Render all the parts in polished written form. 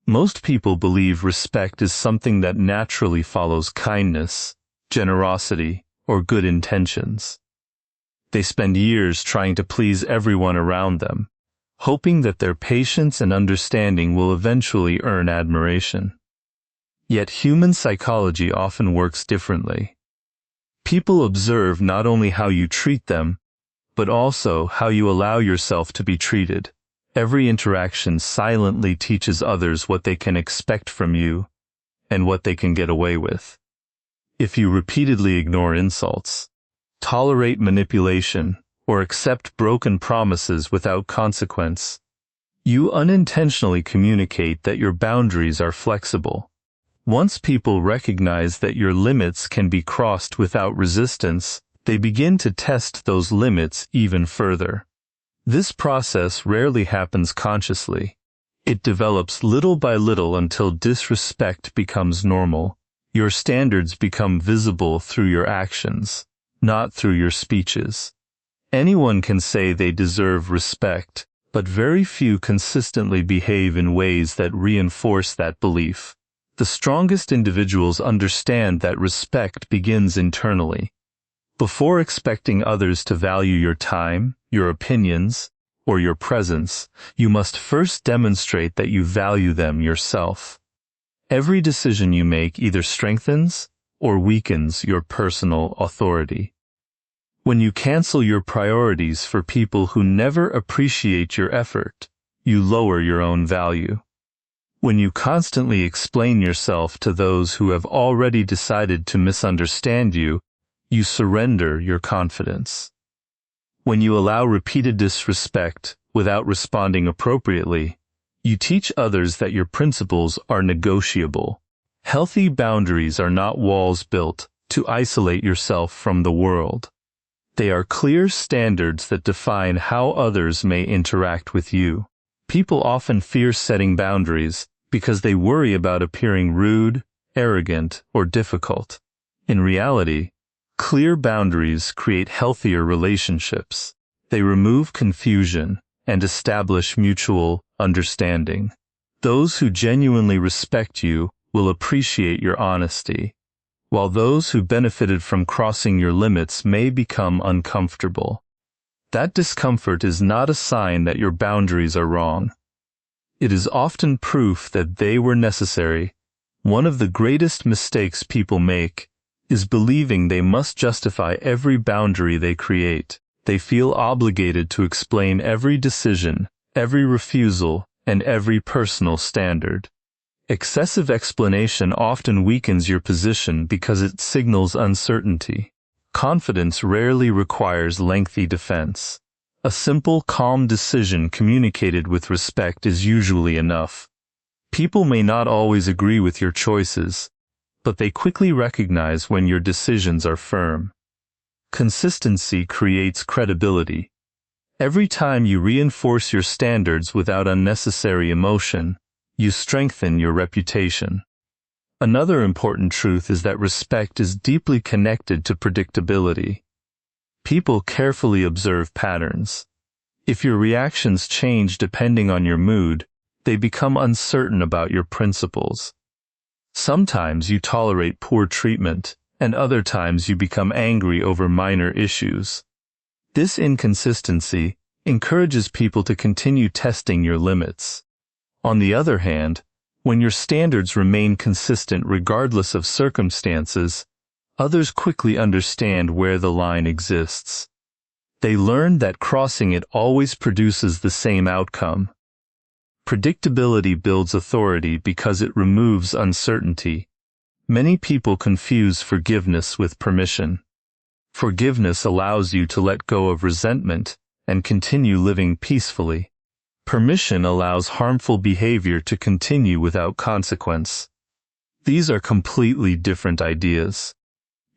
Most people believe respect is something that naturally follows kindness, generosity, or good intentions. They spend years trying to please everyone around them, hoping that their patience and understanding will eventually earn admiration. Yet human psychology often works differently. People observe not only how you treat them, but also how you allow yourself to be treated. Every interaction silently teaches others what they can expect from you and what they can get away with. If you repeatedly ignore insults, tolerate manipulation, or accept broken promises without consequence, you unintentionally communicate that your boundaries are flexible. Once people recognize that your limits can be crossed without resistance, they begin to test those limits even further. This process rarely happens consciously. It develops little by little until disrespect becomes normal. Your standards become visible through your actions, not through your speeches. Anyone can say they deserve respect, but very few consistently behave in ways that reinforce that belief. The strongest individuals understand that respect begins internally. Before expecting others to value your time, your opinions, or your presence, you must first demonstrate that you value them yourself. Every decision you make either strengthens or weakens your personal authority. When you cancel your priorities for people who never appreciate your effort, you lower your own value. When you constantly explain yourself to those who have already decided to misunderstand you, you surrender your confidence. When you allow repeated disrespect without responding appropriately, you teach others that your principles are negotiable. Healthy boundaries are not walls built to isolate yourself from the world. They are clear standards that define how others may interact with you. People often fear setting boundaries because they worry about appearing rude, arrogant, or difficult. In reality, clear boundaries create healthier relationships. They remove confusion and establish mutual understanding. Those who genuinely respect you will appreciate your honesty, while those who benefited from crossing your limits may become uncomfortable. That discomfort is not a sign that your boundaries are wrong. It is often proof that they were necessary. One of the greatest mistakes people make is believing they must justify every boundary they create. They feel obligated to explain every decision, every refusal, and every personal standard. Excessive explanation often weakens your position because it signals uncertainty. Confidence rarely requires lengthy defense. A simple, calm decision communicated with respect is usually enough. People may not always agree with your choices, but they quickly recognize when your decisions are firm. Consistency creates credibility. Every time you reinforce your standards without unnecessary emotion, you strengthen your reputation. Another important truth is that respect is deeply connected to predictability. People carefully observe patterns. If your reactions change depending on your mood, they become uncertain about your principles. Sometimes you tolerate poor treatment, and other times you become angry over minor issues. This inconsistency encourages people to continue testing your limits. On the other hand, when your standards remain consistent regardless of circumstances, others quickly understand where the line exists. They learn that crossing it always produces the same outcome. Predictability builds authority because it removes uncertainty. Many people confuse forgiveness with permission. Forgiveness allows you to let go of resentment and continue living peacefully. Permission allows harmful behavior to continue without consequence. These are completely different ideas.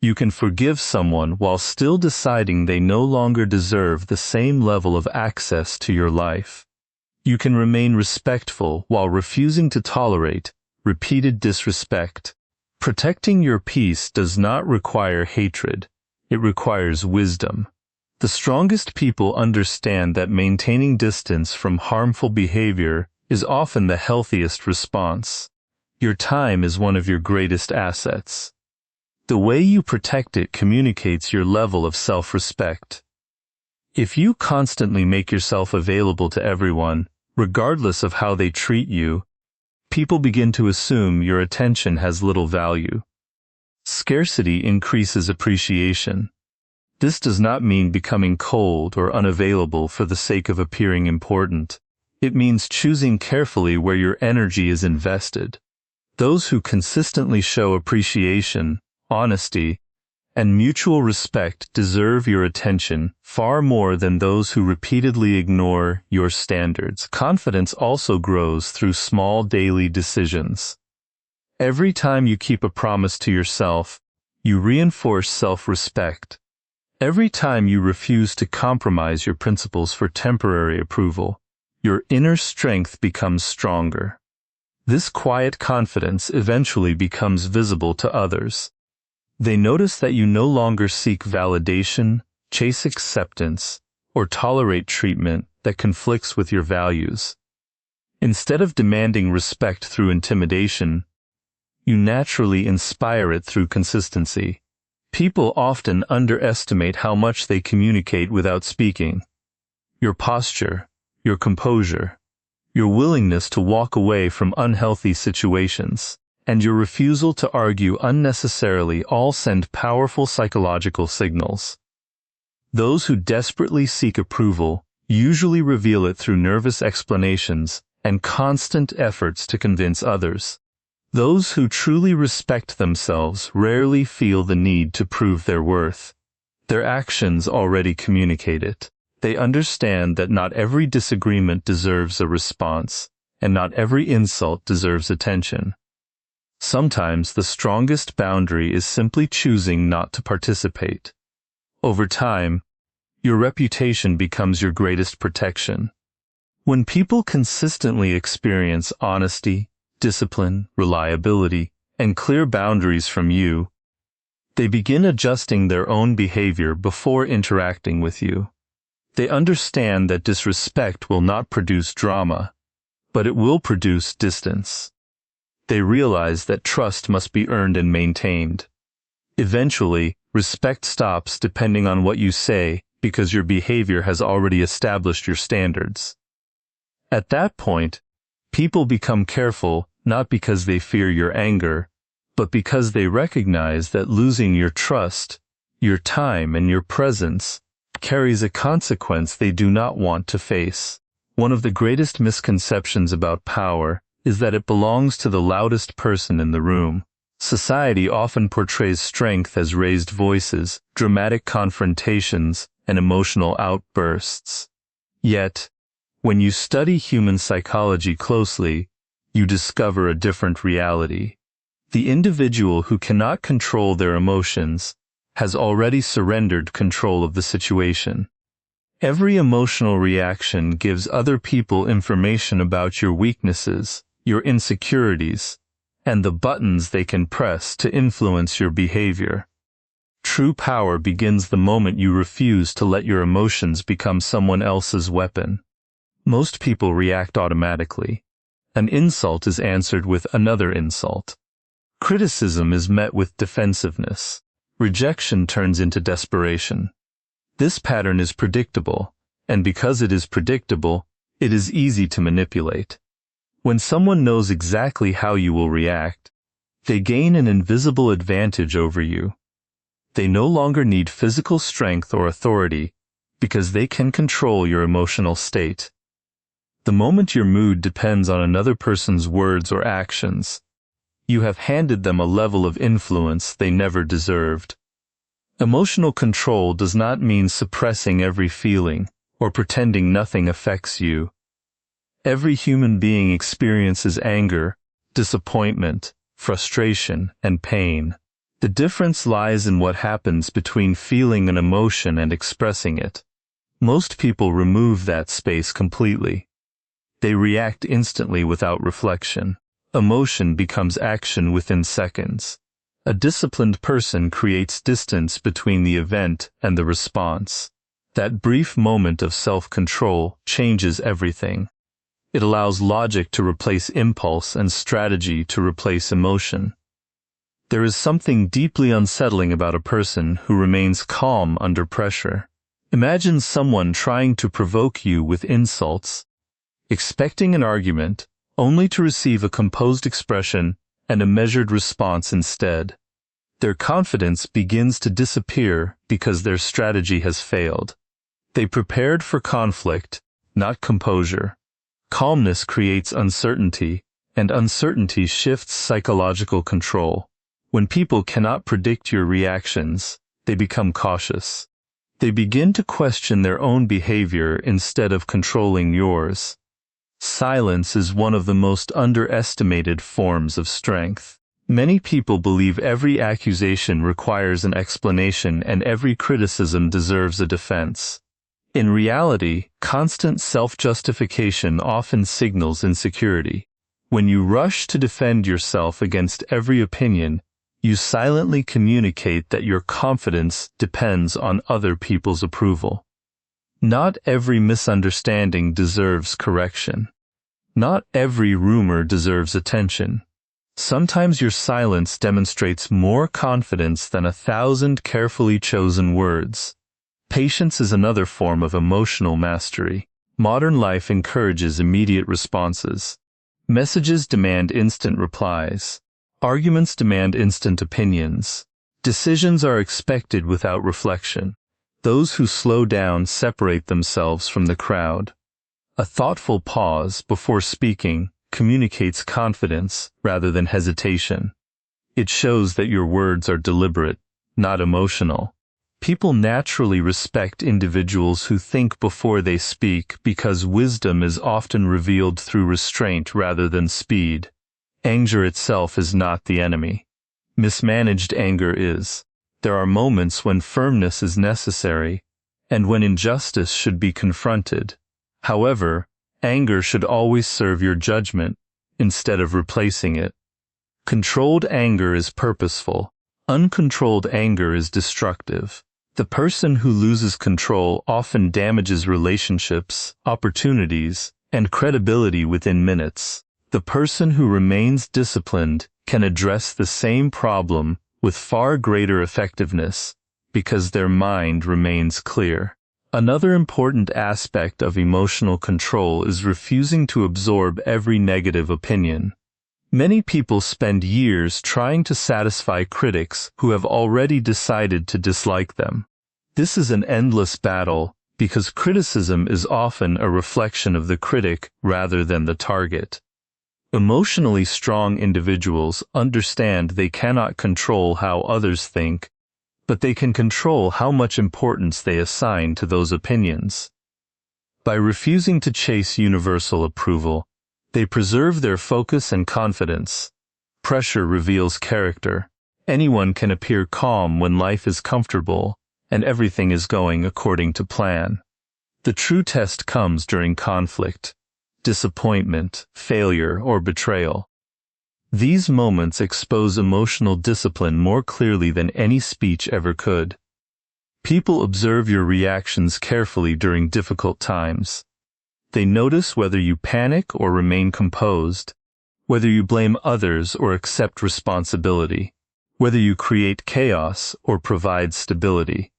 You can forgive someone while still deciding they no longer deserve the same level of access to your life. You can remain respectful while refusing to tolerate repeated disrespect. Protecting your peace does not require hatred. It requires wisdom. The strongest people understand that maintaining distance from harmful behavior is often the healthiest response. Your time is one of your greatest assets. The way you protect it communicates your level of self-respect. If you constantly make yourself available to everyone, regardless of how they treat you, people begin to assume your attention has little value. Scarcity increases appreciation. This does not mean becoming cold or unavailable for the sake of appearing important. It means choosing carefully where your energy is invested. Those who consistently show appreciation, honesty, and mutual respect deserve your attention far more than those who repeatedly ignore your standards. Confidence also grows through small daily decisions. Every time you keep a promise to yourself, you reinforce self-respect. Every time you refuse to compromise your principles for temporary approval, your inner strength becomes stronger. This quiet confidence eventually becomes visible to others. They notice that you no longer seek validation, chase acceptance, or tolerate treatment that conflicts with your values. Instead of demanding respect through intimidation, you naturally inspire it through consistency. People often underestimate how much they communicate without speaking. Your posture, your composure, your willingness to walk away from unhealthy situations, and your refusal to argue unnecessarily all send powerful psychological signals. Those who desperately seek approval usually reveal it through nervous explanations and constant efforts to convince others. Those who truly respect themselves rarely feel the need to prove their worth. Their actions already communicate it. They understand that not every disagreement deserves a response, and not every insult deserves attention. Sometimes the strongest boundary is simply choosing not to participate. Over time, your reputation becomes your greatest protection. When people consistently experience honesty, discipline, reliability, and clear boundaries from you, they begin adjusting their own behavior before interacting with you. They understand that disrespect will not produce drama, but it will produce distance. They realize that trust must be earned and maintained. Eventually, respect stops depending on what you say because your behavior has already established your standards. At that point, people become careful not because they fear your anger, but because they recognize that losing your trust, your time, and your presence carries a consequence they do not want to face. One of the greatest misconceptions about power is that it belongs to the loudest person in the room. Society often portrays strength as raised voices, dramatic confrontations, and emotional outbursts. Yet, when you study human psychology closely, you discover a different reality. The individual who cannot control their emotions has already surrendered control of the situation. Every emotional reaction gives other people information about your weaknesses, your insecurities, and the buttons they can press to influence your behavior. True power begins the moment you refuse to let your emotions become someone else's weapon. Most people react automatically. An insult is answered with another insult. Criticism is met with defensiveness. Rejection turns into desperation. This pattern is predictable, and because it is predictable, it is easy to manipulate. When someone knows exactly how you will react, they gain an invisible advantage over you. They no longer need physical strength or authority because they can control your emotional state. The moment your mood depends on another person's words or actions, you have handed them a level of influence they never deserved. Emotional control does not mean suppressing every feeling or pretending nothing affects you. Every human being experiences anger, disappointment, frustration, and pain. The difference lies in what happens between feeling an emotion and expressing it. Most people remove that space completely. They react instantly without reflection. Emotion becomes action within seconds. A disciplined person creates distance between the event and the response. That brief moment of self-control changes everything. It allows logic to replace impulse and strategy to replace emotion. There is something deeply unsettling about a person who remains calm under pressure. Imagine someone trying to provoke you with insults, expecting an argument, only to receive a composed expression and a measured response instead. Their confidence begins to disappear because their strategy has failed. They prepared for conflict, not composure. Calmness creates uncertainty, and uncertainty shifts psychological control. When people cannot predict your reactions, they become cautious. They begin to question their own behavior instead of controlling yours. Silence is one of the most underestimated forms of strength. Many people believe every accusation requires an explanation and every criticism deserves a defense. In reality, constant self-justification often signals insecurity. When you rush to defend yourself against every opinion, you silently communicate that your confidence depends on other people's approval. Not every misunderstanding deserves correction. Not every rumor deserves attention. Sometimes your silence demonstrates more confidence than 1,000 carefully chosen words. Patience is another form of emotional mastery. Modern life encourages immediate responses. Messages demand instant replies. Arguments demand instant opinions. Decisions are expected without reflection. Those who slow down separate themselves from the crowd. A thoughtful pause before speaking communicates confidence rather than hesitation. It shows that your words are deliberate, not emotional. People naturally respect individuals who think before they speak because wisdom is often revealed through restraint rather than speed. Anger itself is not the enemy. Mismanaged anger is. There are moments when firmness is necessary, and when injustice should be confronted. However, anger should always serve your judgment, instead of replacing it. Controlled anger is purposeful. Uncontrolled anger is destructive. The person who loses control often damages relationships, opportunities, and credibility within minutes. The person who remains disciplined can address the same problem with far greater effectiveness because their mind remains clear. Another important aspect of emotional control is refusing to absorb every negative opinion. Many people spend years trying to satisfy critics who have already decided to dislike them. This is an endless battle because criticism is often a reflection of the critic rather than the target. Emotionally strong individuals understand they cannot control how others think, but they can control how much importance they assign to those opinions. By refusing to chase universal approval, they preserve their focus and confidence. Pressure reveals character. Anyone can appear calm when life is comfortable and everything is going according to plan. The true test comes during conflict, disappointment, failure, or betrayal. These moments expose emotional discipline more clearly than any speech ever could. People observe your reactions carefully during difficult times. They notice whether you panic or remain composed, whether you blame others or accept responsibility, whether you create chaos or provide stability.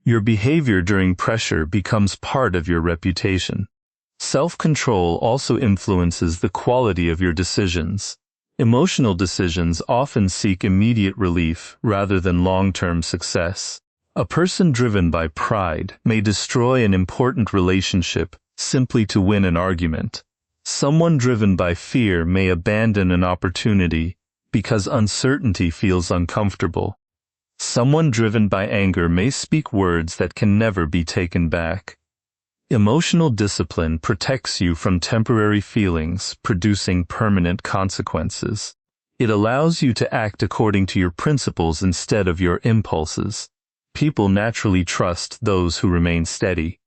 Your behavior during pressure becomes part of your reputation. Self-control also influences the quality of your decisions. Emotional decisions often seek immediate relief rather than long-term success. A person driven by pride may destroy an important relationship simply to win an argument. Someone driven by fear may abandon an opportunity because uncertainty feels uncomfortable. Someone driven by anger may speak words that can never be taken back. Emotional discipline protects you from temporary feelings producing permanent consequences. It allows you to act according to your principles instead of your impulses. People naturally trust those who remain steady.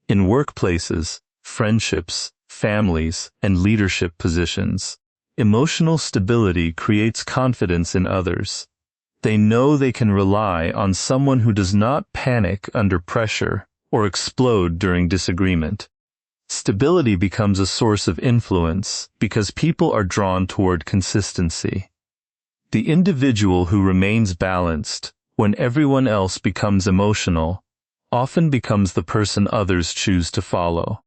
In workplaces, friendships, families, and leadership positions, emotional stability creates confidence in others. They know they can rely on someone who does not panic under pressure or explode during disagreement. Stability becomes a source of influence because people are drawn toward consistency. The individual who remains balanced when everyone else becomes emotional often becomes the person others choose to follow.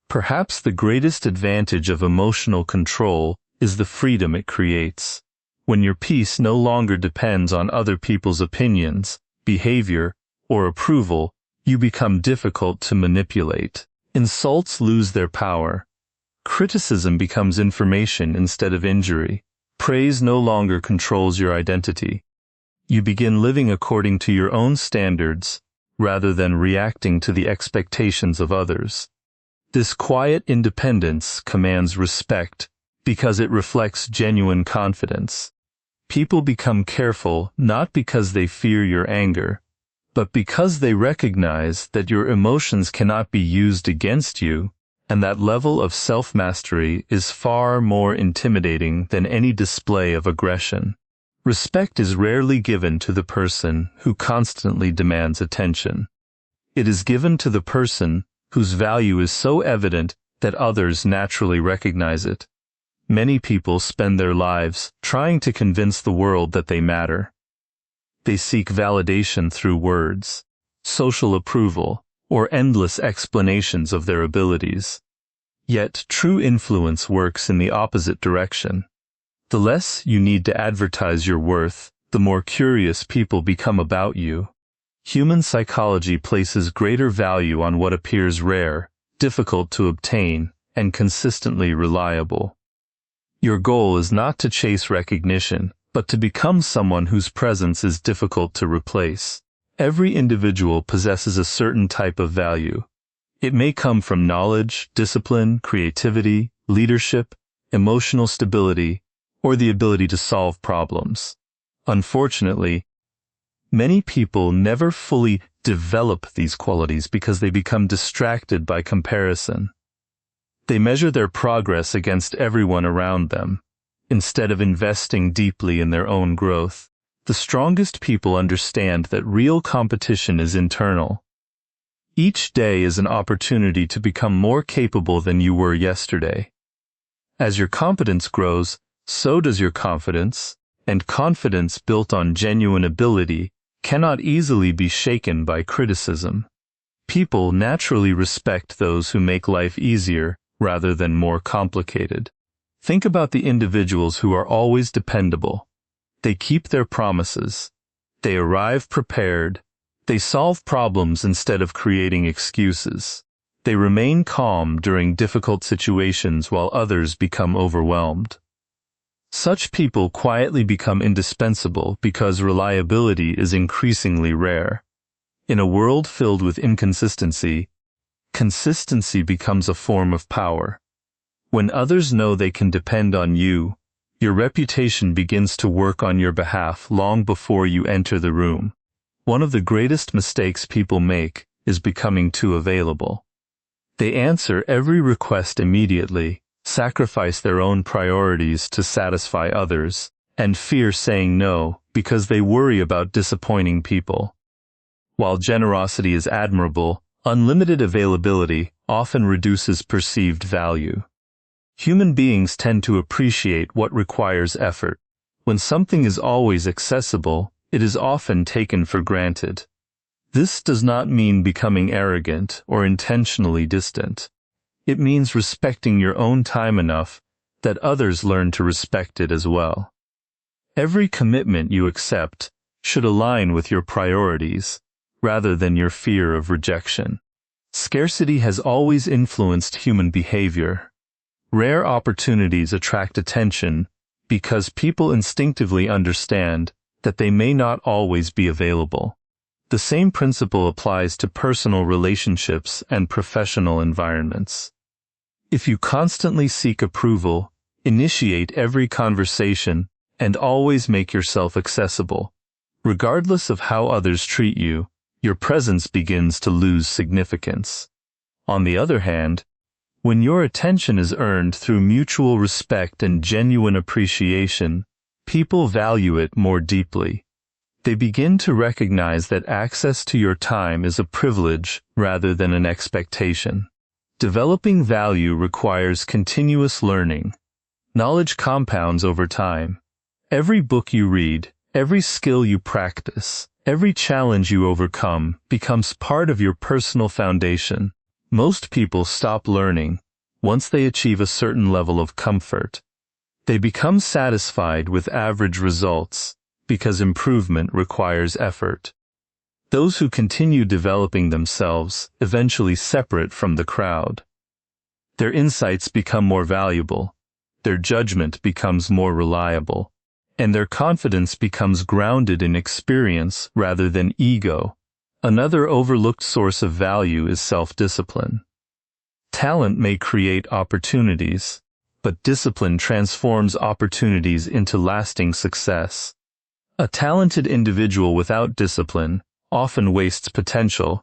Perhaps the greatest advantage of emotional control is the freedom it creates. When your peace no longer depends on other people's opinions, behavior, or approval, you become difficult to manipulate. Insults lose their power. Criticism becomes information instead of injury. Praise no longer controls your identity. You begin living according to your own standards rather than reacting to the expectations of others. This quiet independence commands respect because it reflects genuine confidence. People become careful not because they fear your anger, but because they recognize that your emotions cannot be used against you, and that level of self-mastery is far more intimidating than any display of aggression. Respect is rarely given to the person who constantly demands attention. It is given to the person whose value is so evident that others naturally recognize it. Many people spend their lives trying to convince the world that they matter. They seek validation through words, social approval, or endless explanations of their abilities. Yet true influence works in the opposite direction. The less you need to advertise your worth, the more curious people become about you. Human psychology places greater value on what appears rare, difficult to obtain, and consistently reliable. Your goal is not to chase recognition, but to become someone whose presence is difficult to replace. Every individual possesses a certain type of value. It may come from knowledge, discipline, creativity, leadership, emotional stability, or the ability to solve problems. Unfortunately, many people never fully develop these qualities because they become distracted by comparison. They measure their progress against everyone around them, instead of investing deeply in their own growth. The strongest people understand that real competition is internal. Each day is an opportunity to become more capable than you were yesterday. As your competence grows, so does your confidence, and confidence built on genuine ability cannot easily be shaken by criticism. People naturally respect those who make life easier rather than more complicated. Think about the individuals who are always dependable. They keep their promises. They arrive prepared. They solve problems instead of creating excuses. They remain calm during difficult situations while others become overwhelmed. Such people quietly become indispensable because reliability is increasingly rare. In a world filled with inconsistency, consistency becomes a form of power. When others know they can depend on you, your reputation begins to work on your behalf long before you enter the room. One of the greatest mistakes people make is becoming too available. They answer every request immediately, sacrifice their own priorities to satisfy others, and fear saying no because they worry about disappointing people. While generosity is admirable, unlimited availability often reduces perceived value. Human beings tend to appreciate what requires effort. When something is always accessible, it is often taken for granted. This does not mean becoming arrogant or intentionally distant. It means respecting your own time enough that others learn to respect it as well. Every commitment you accept should align with your priorities, rather than your fear of rejection. Scarcity has always influenced human behavior. Rare opportunities attract attention because people instinctively understand that they may not always be available. The same principle applies to personal relationships and professional environments. If you constantly seek approval, initiate every conversation, and always make yourself accessible, regardless of how others treat you, your presence begins to lose significance. On the other hand, when your attention is earned through mutual respect and genuine appreciation, people value it more deeply. They begin to recognize that access to your time is a privilege rather than an expectation. Developing value requires continuous learning. Knowledge compounds over time. Every book you read, every skill you practice, every challenge you overcome becomes part of your personal foundation. Most people stop learning once they achieve a certain level of comfort. They become satisfied with average results because improvement requires effort. Those who continue developing themselves eventually separate from the crowd. Their insights become more valuable, their judgment becomes more reliable, and their confidence becomes grounded in experience rather than ego. Another overlooked source of value is self-discipline. Talent may create opportunities, but discipline transforms opportunities into lasting success. A talented individual without discipline often wastes potential,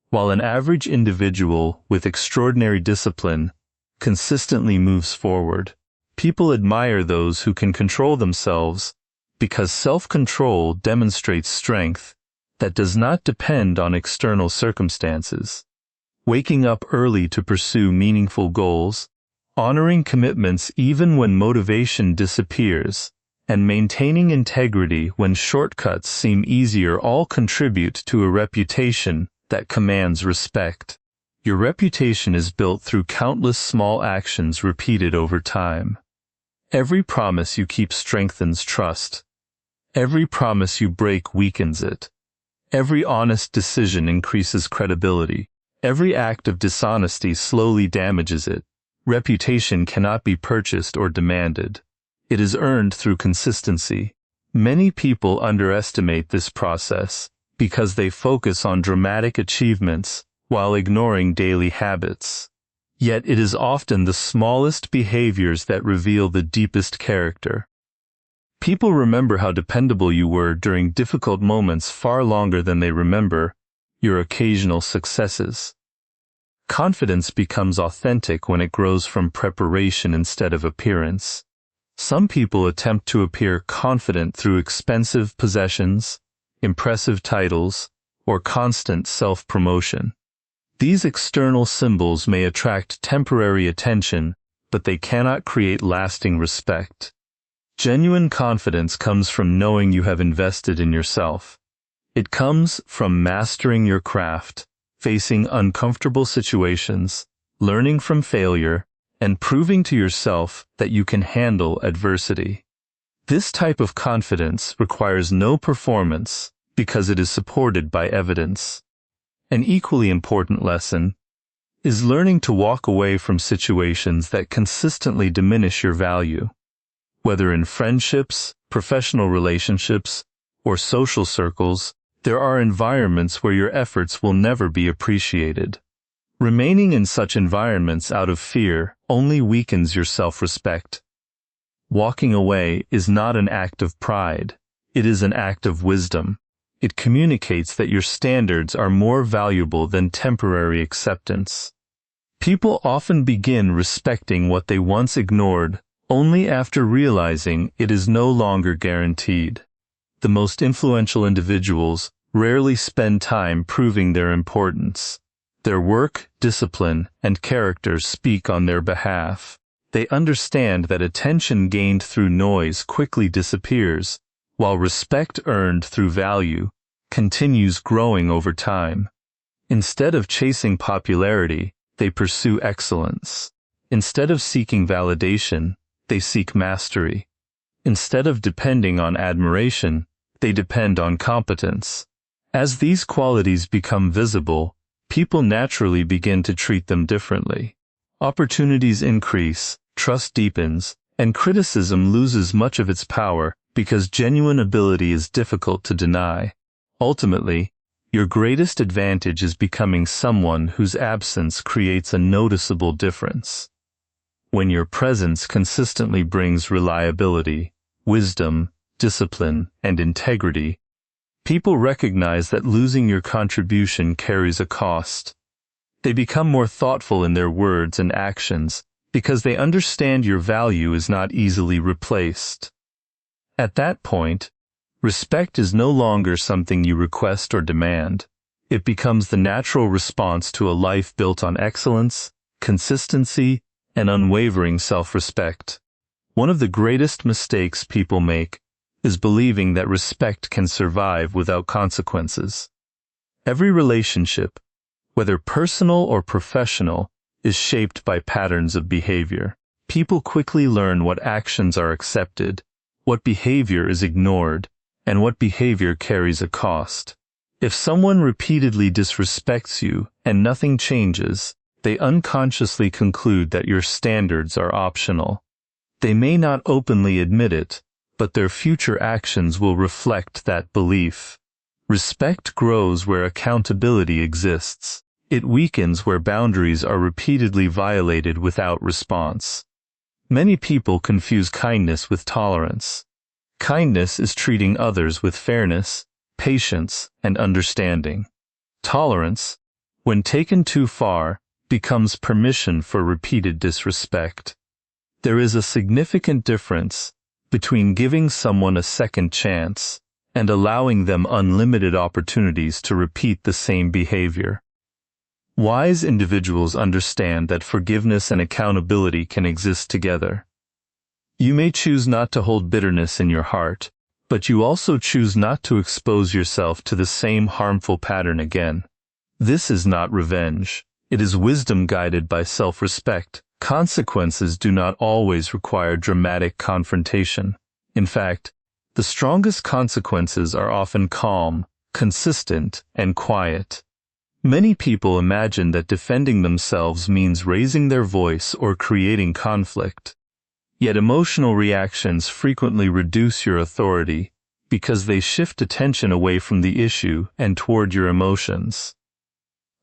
while an average individual with extraordinary discipline consistently moves forward. People admire those who can control themselves because self-control demonstrates strength that does not depend on external circumstances. Waking up early to pursue meaningful goals, honoring commitments even when motivation disappears, and maintaining integrity when shortcuts seem easier all contribute to a reputation that commands respect. Your reputation is built through countless small actions repeated over time. Every promise you keep strengthens trust. Every promise you break weakens it. Every honest decision increases credibility. Every act of dishonesty slowly damages it. Reputation cannot be purchased or demanded. It is earned through consistency. Many people underestimate this process because they focus on dramatic achievements while ignoring daily habits. Yet it is often the smallest behaviors that reveal the deepest character. People remember how dependable you were during difficult moments far longer than they remember your occasional successes. Confidence becomes authentic when it grows from preparation instead of appearance. Some people attempt to appear confident through expensive possessions, impressive titles, or constant self-promotion. These external symbols may attract temporary attention, but they cannot create lasting respect. Genuine confidence comes from knowing you have invested in yourself. It comes from mastering your craft, facing uncomfortable situations, learning from failure, and proving to yourself that you can handle adversity. This type of confidence requires no performance because it is supported by evidence. An equally important lesson is learning to walk away from situations that consistently diminish your value. Whether in friendships, professional relationships, or social circles, there are environments where your efforts will never be appreciated. Remaining in such environments out of fear only weakens your self-respect. Walking away is not an act of pride, it is an act of wisdom. It communicates that your standards are more valuable than temporary acceptance. People often begin respecting what they once ignored only after realizing it is no longer guaranteed. The most influential individuals rarely spend time proving their importance. Their work, discipline, and character speak on their behalf. They understand that attention gained through noise quickly disappears, while respect earned through value continues growing over time. Instead of chasing popularity, they pursue excellence. Instead of seeking validation, they seek mastery. Instead of depending on admiration, they depend on competence. As these qualities become visible, people naturally begin to treat them differently. Opportunities increase, trust deepens, and criticism loses much of its power because genuine ability is difficult to deny. Ultimately, your greatest advantage is becoming someone whose absence creates a noticeable difference. When your presence consistently brings reliability, wisdom, discipline, and integrity, people recognize that losing your contribution carries a cost. They become more thoughtful in their words and actions because they understand your value is not easily replaced. At that point, respect is no longer something you request or demand. It becomes the natural response to a life built on excellence, consistency, and unwavering self-respect. One of the greatest mistakes people make is believing that respect can survive without consequences. Every relationship, whether personal or professional, is shaped by patterns of behavior. People quickly learn what actions are accepted, what behavior is ignored, and what behavior carries a cost. If someone repeatedly disrespects you and nothing changes, they unconsciously conclude that your standards are optional. They may not openly admit it, but their future actions will reflect that belief. Respect grows where accountability exists. It weakens where boundaries are repeatedly violated without response. Many people confuse kindness with tolerance. Kindness is treating others with fairness, patience, and understanding. Tolerance, when taken too far, becomes permission for repeated disrespect. There is a significant difference between giving someone a second chance and allowing them unlimited opportunities to repeat the same behavior. Wise individuals understand that forgiveness and accountability can exist together. You may choose not to hold bitterness in your heart, but you also choose not to expose yourself to the same harmful pattern again. This is not revenge. It is wisdom guided by self-respect. Consequences do not always require dramatic confrontation. In fact, the strongest consequences are often calm, consistent, and quiet. Many people imagine that defending themselves means raising their voice or creating conflict. Yet emotional reactions frequently reduce your authority because they shift attention away from the issue and toward your emotions.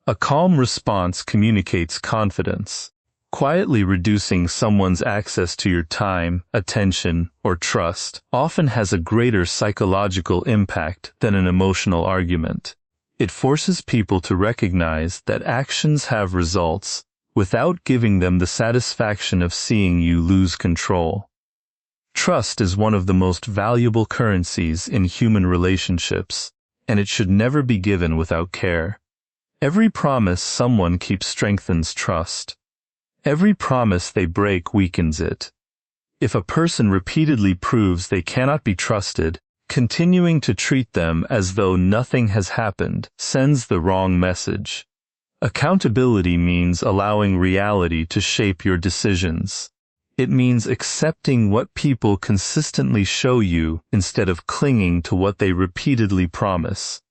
A calm response communicates confidence. Quietly reducing someone's access to your time, attention, or trust often has a greater psychological impact than an emotional argument. It forces people to recognize that actions have results without giving them the satisfaction of seeing you lose control. Trust is one of the most valuable currencies in human relationships, and it should never be given without care. Every promise someone keeps strengthens trust. Every promise they break weakens it. If a person repeatedly proves they cannot be trusted, continuing to treat them as though nothing has happened sends the wrong message. Accountability means allowing reality to shape your decisions. It means accepting what people consistently show you instead of clinging to what they repeatedly promise.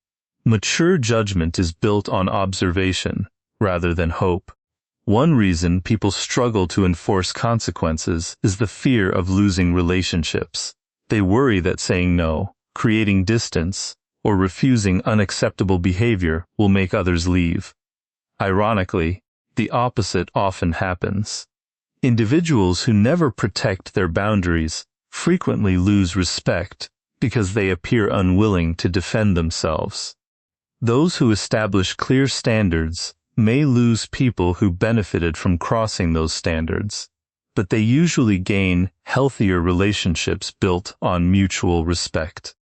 Mature judgment is built on observation rather than hope. One reason people struggle to enforce consequences is the fear of losing relationships. They worry that saying no, creating distance, or refusing unacceptable behavior will make others leave. Ironically, the opposite often happens. Individuals who never protect their boundaries frequently lose respect because they appear unwilling to defend themselves. Those who establish clear standards may lose people who benefited from crossing those standards, but they usually gain healthier relationships built on mutual respect.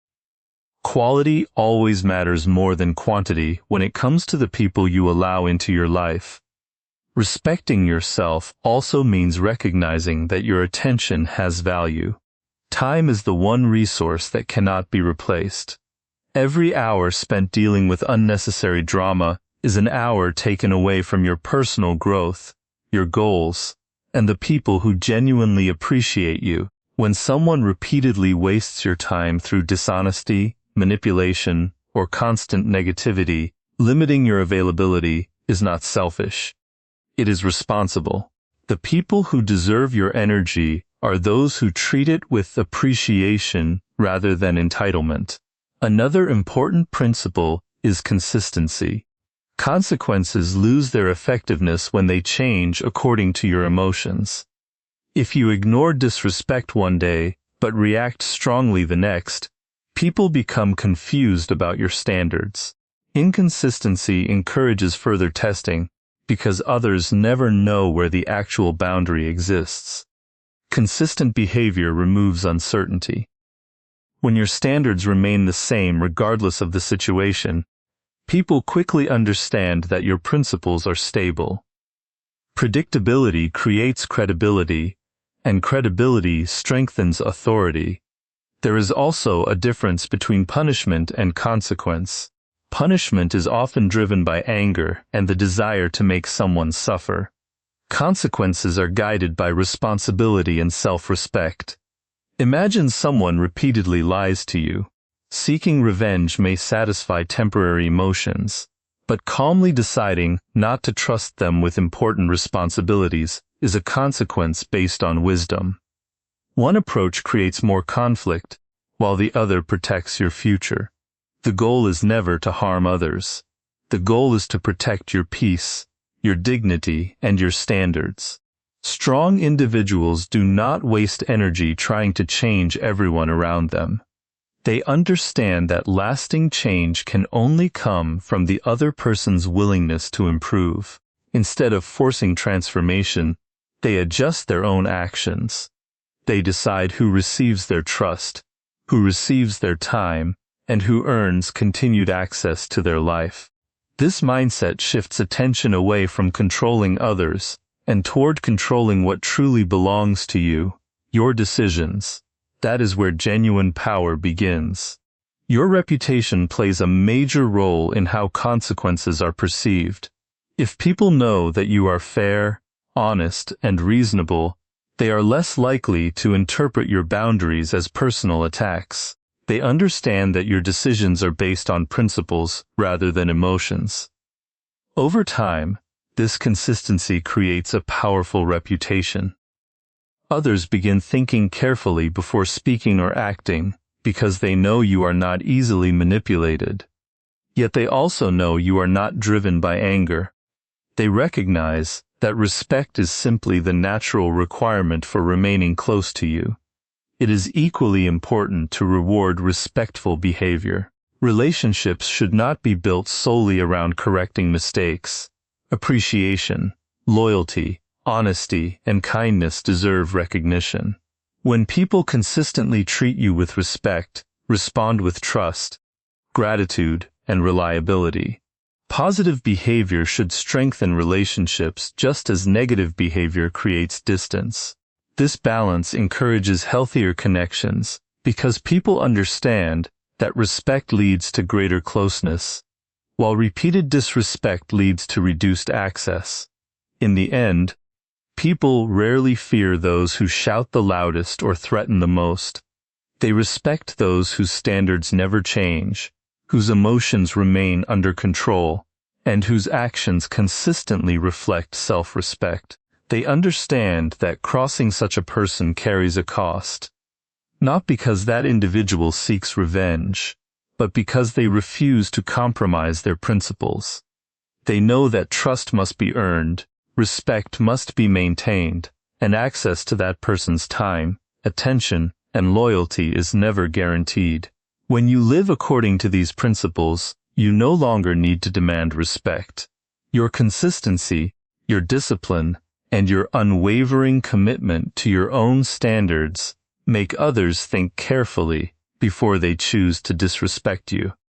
Quality always matters more than quantity when it comes to the people you allow into your life. Respecting yourself also means recognizing that your attention has value. Time is the one resource that cannot be replaced. Every hour spent dealing with unnecessary drama is an hour taken away from your personal growth, your goals, and the people who genuinely appreciate you. When someone repeatedly wastes your time through dishonesty, manipulation, or constant negativity, limiting your availability is not selfish. It is responsible. The people who deserve your energy are those who treat it with appreciation rather than entitlement. Another important principle is consistency. Consequences lose their effectiveness when they change according to your emotions. If you ignore disrespect one day but react strongly the next, people become confused about your standards. Inconsistency encourages further testing because others never know where the actual boundary exists. Consistent behavior removes uncertainty. When your standards remain the same regardless of the situation, people quickly understand that your principles are stable. Predictability creates credibility, and credibility strengthens authority. There is also a difference between punishment and consequence. Punishment is often driven by anger and the desire to make someone suffer. Consequences are guided by responsibility and self-respect. Imagine someone repeatedly lies to you. Seeking revenge may satisfy temporary emotions, but calmly deciding not to trust them with important responsibilities is a consequence based on wisdom. One approach creates more conflict, while the other protects your future. The goal is never to harm others. The goal is to protect your peace, your dignity, and your standards. Strong individuals do not waste energy trying to change everyone around them. They understand that lasting change can only come from the other person's willingness to improve. Instead of forcing transformation, they adjust their own actions. They decide who receives their trust, who receives their time, and who earns continued access to their life. This mindset shifts attention away from controlling others and toward controlling what truly belongs to you, your decisions. That is where genuine power begins. Your reputation plays a major role in how consequences are perceived. If people know that you are fair, honest, and reasonable, they are less likely to interpret your boundaries as personal attacks. They understand that your decisions are based on principles rather than emotions. Over time, this consistency creates a powerful reputation. Others begin thinking carefully before speaking or acting because they know you are not easily manipulated. Yet they also know you are not driven by anger. They recognize that respect is simply the natural requirement for remaining close to you. It is equally important to reward respectful behavior. Relationships should not be built solely around correcting mistakes. Appreciation, loyalty, honesty, and kindness deserve recognition. When people consistently treat you with respect, respond with trust, gratitude, and reliability, positive behavior should strengthen relationships just as negative behavior creates distance. This balance encourages healthier connections because people understand that respect leads to greater closeness, while repeated disrespect leads to reduced access. In the end, people rarely fear those who shout the loudest or threaten the most. They respect those whose standards never change, whose emotions remain under control, and whose actions consistently reflect self-respect. They understand that crossing such a person carries a cost, not because that individual seeks revenge, but because they refuse to compromise their principles. They know that trust must be earned, respect must be maintained, and access to that person's time, attention, and loyalty is never guaranteed. When you live according to these principles, you no longer need to demand respect. Your consistency, your discipline, and your unwavering commitment to your own standards make others think carefully before they choose to disrespect you.